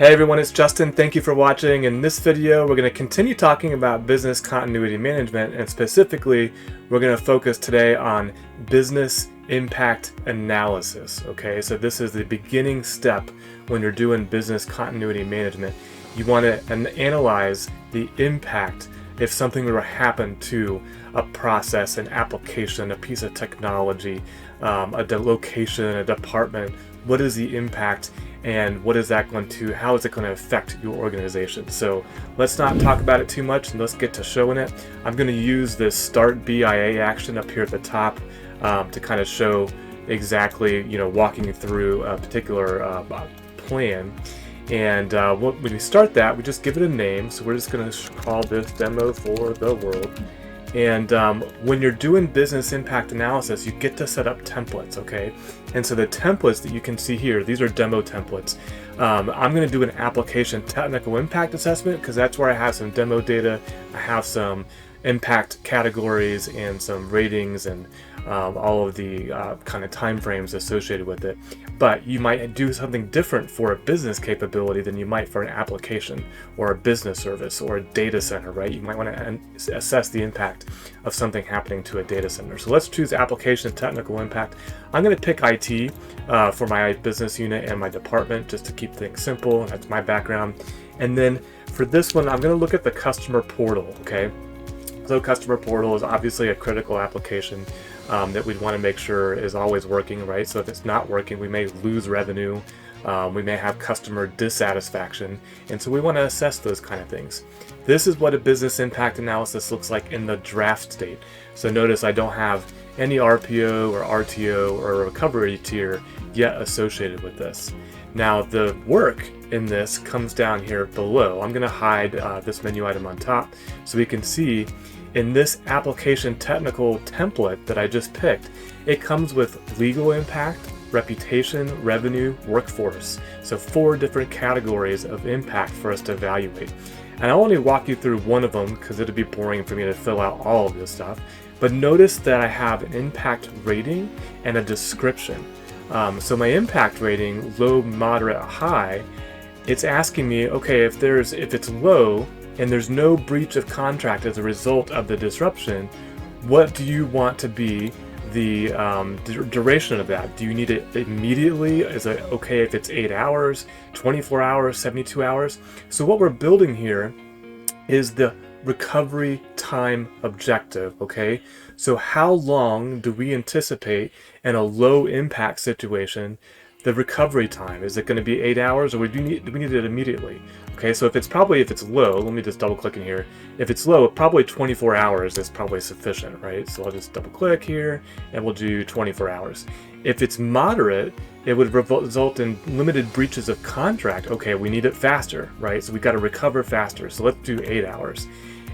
Hey everyone, it's Justin. Thank you for watching. In this video, we're going to continue talking about business continuity management, and specifically, we're going to focus today on business impact analysis. Okay, so this is the beginning step when you're doing business continuity management. You want to analyze the impact if something were to happen to a process, an application, a piece of technology, a location, a department. What is the impact? And what is that going to, how is it going to affect your organization? So let's not talk about it too much and let's get to showing it. I'm going to use this start BIA action up here at the top to kind of show exactly, walking you through a particular plan. And when we start that, we just give it a name. So we're just going to call this demo for the world. And when you're doing business impact analysis, you get to set up templates, okay? And so the templates that you can see here, these are demo templates. I'm going to do an application technical impact assessment because that's where I have some demo data. I have some impact categories and some ratings and all of the kind of time frames associated with it. But you might do something different for a business capability than you might for an application or a business service or a data center, right? You might want to assess the impact of something happening to a data center. So let's choose application technical impact. I'm going to pick IT for my business unit and my department just to keep things simple. That's my background. And then for this one, I'm going to look at the customer portal, okay? So customer portal is obviously a critical application that we'd want to make sure is always working, right? So if it's not working, we may lose revenue, we may have customer dissatisfaction, and so we want to assess those kind of things. This is what a business impact analysis looks like in the draft state. So notice I don't have any RPO or RTO or recovery tier yet associated with this. Now the work in this comes down here below. I'm going to hide this menu item on top so we can see in this application technical template that I just picked, it comes with legal impact, reputation, revenue, workforce. So 4 different categories of impact for us to evaluate. And I'll only walk you through one of them because it'd be boring for me to fill out all of this stuff. But notice that I have an impact rating and a description. So my impact rating, low, moderate, high, it's asking me, okay, if it's low and there's no breach of contract as a result of the disruption, what do you want to be the duration of that? Do you need it immediately? Is it okay if it's 8 hours, 24 hours, 72 hours? So what we're building here is the recovery time objective, okay? So how long do we anticipate in a low impact situation the recovery time? Is it going to be 8 hours, or do we need it immediately? Okay, so if it's low, let me just double click in here. If it's low, probably 24 hours is probably sufficient, right? So I'll just double click here and we'll do 24 hours. If it's moderate, it would result in limited breaches of contract. Okay, we need it faster, right? So we got to recover faster. So let's do 8 hours.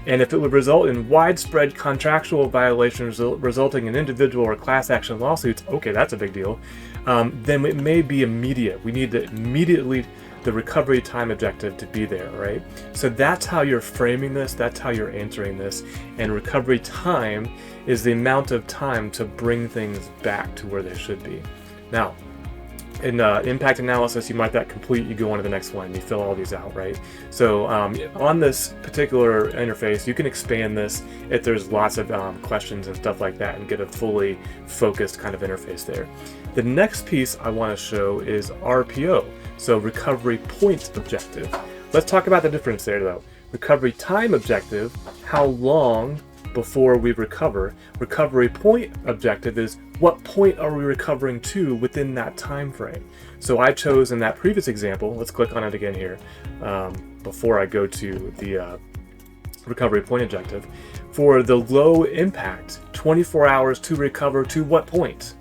And if it would result in widespread contractual violations resulting in individual or class action lawsuits, okay, that's a big deal. Then it may be immediate. We need the recovery time objective to be there, right? So that's how you're framing this, that's how you're answering this. And recovery time is the amount of time to bring things back to where they should be. Now, in impact analysis, you mark that complete, you go on to the next one, you fill all these out, right? So on this particular interface, you can expand this if there's lots of questions and stuff like that and get a fully focused kind of interface there. The next piece I want to show is RPO, so recovery point objective. Let's talk about the difference there though. Recovery time objective, how long before we recover. Recovery point objective is what point are we recovering to within that time frame. So I chose in that previous example, let's click on it again here before I go to the recovery point objective. For the low impact, 24 hours to recover to what point?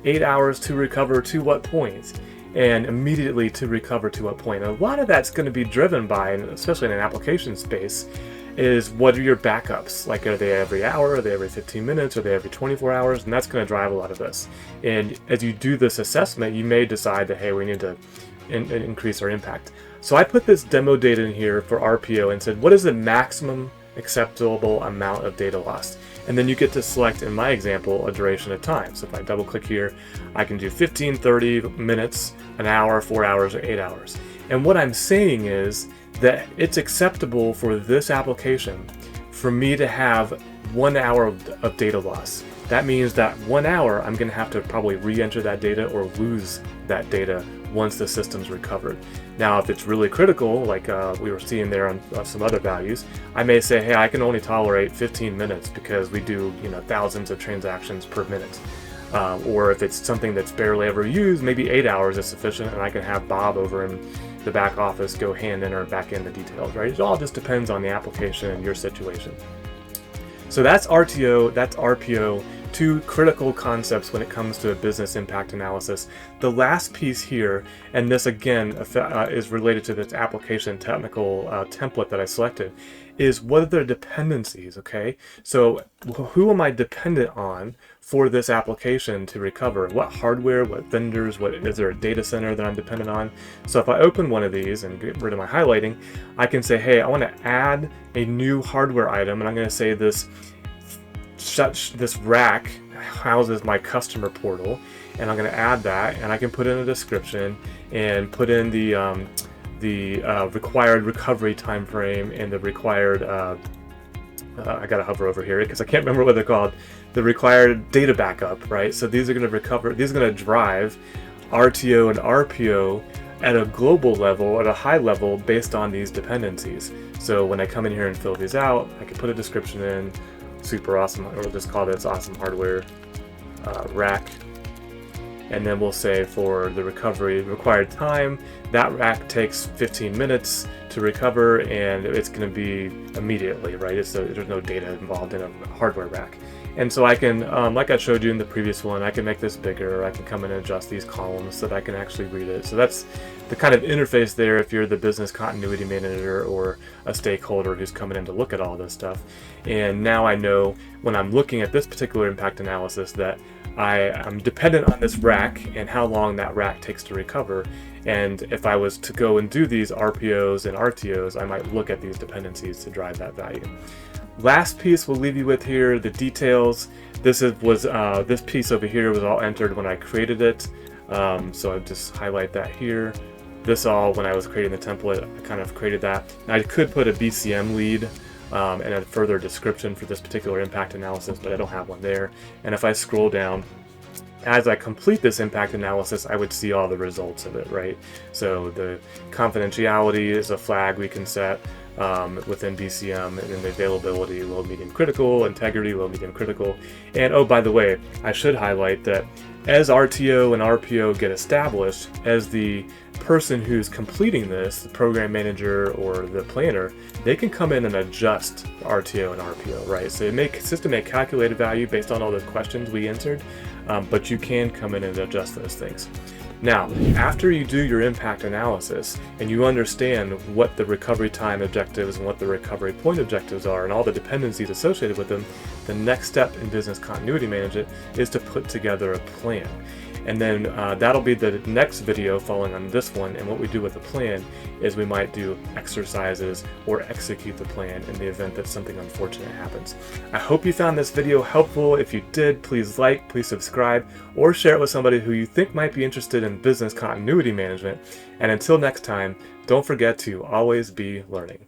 8 hours to recover to what point? And immediately to recover to what point? And a lot of that's going to be driven by, and especially in an application space, is what are your backups? Like, are they every hour? Are they every 15 minutes? Are they every 24 hours? And that's going to drive a lot of this. And as you do this assessment, you may decide that, hey, we need to increase our impact. So I put this demo data in here for RPO and said, what is the maximum acceptable amount of data loss. And then you get to select, in my example, a duration of time. So if I double click here, I can do 15, 30 minutes, an hour, 4 hours, or 8 hours. And what I'm saying is that it's acceptable for this application for me to have 1 hour of data loss. That means that 1 hour, I'm going to have to probably re-enter that data or lose that data once the system's recovered. Now, if it's really critical, like we were seeing there on some other values, I may say, hey, I can only tolerate 15 minutes because we do, thousands of transactions per minute. Or if it's something that's barely ever used, maybe 8 hours is sufficient, and I can have Bob over in the back office go hand in or back in the details, right? It all just depends on the application and your situation. So that's RTO, that's RPO, two critical concepts when it comes to a business impact analysis. The last piece here, and this again is related to this application technical template that I selected, is what are the dependencies, okay? So who am I dependent on for this application to recover? What hardware, what vendors, is there a data center that I'm dependent on? So if I open one of these and get rid of my highlighting, I can say, hey, I want to add a new hardware item, and I'm going to say this rack houses my customer portal, and I'm going to add that, and I can put in a description and put in the required recovery time frame and the required I gotta hover over here because I can't remember what they're called, the required data backup, right? So these are going to drive RTO and RPO at a global level, at a high level, based on these dependencies. So when I come in here and fill these out, I can put a description in, super awesome, or we'll just call this awesome hardware rack, and then we'll say for the recovery required time, that rack takes 15 minutes to recover, and it's going to be immediately, right? There's no data involved in a hardware rack. And so I can, like I showed you in the previous one, I can make this bigger, I can come in and adjust these columns so that I can actually read it. So that's the kind of interface there if you're the business continuity manager or a stakeholder who's coming in to look at all this stuff. And now I know when I'm looking at this particular impact analysis that I'm dependent on this rack and how long that rack takes to recover. And if I was to go and do these RPOs and RTOs, I might look at these dependencies to drive that value. Last piece we'll leave you with here, the details. This piece over here was all entered when I created it. So I'll just highlight that here. This all, when I was creating the template, I kind of created that. Now I could put a BCM lead and a further description for this particular impact analysis, but I don't have one there. And if I scroll down, as I complete this impact analysis, I would see all the results of it, right? So the confidentiality is a flag we can set within BCM, and then the availability, low, medium, critical, integrity, low, medium, critical. And oh, by the way, I should highlight that as RTO and RPO get established, as the person who's completing this, the program manager or the planner, they can come in and adjust the RTO and RPO, right? So system may calculate a value based on all the questions we entered, but you can come in and adjust those things. Now, after you do your impact analysis and you understand what the recovery time objectives and what the recovery point objectives are and all the dependencies associated with them, the next step in business continuity management is to put together a plan. And then that'll be the next video following on this one. And what we do with the plan is we might do exercises or execute the plan in the event that something unfortunate happens. I hope you found this video helpful. If you did, please like, please subscribe, or share it with somebody who you think might be interested in business continuity management. And until next time, don't forget to always be learning.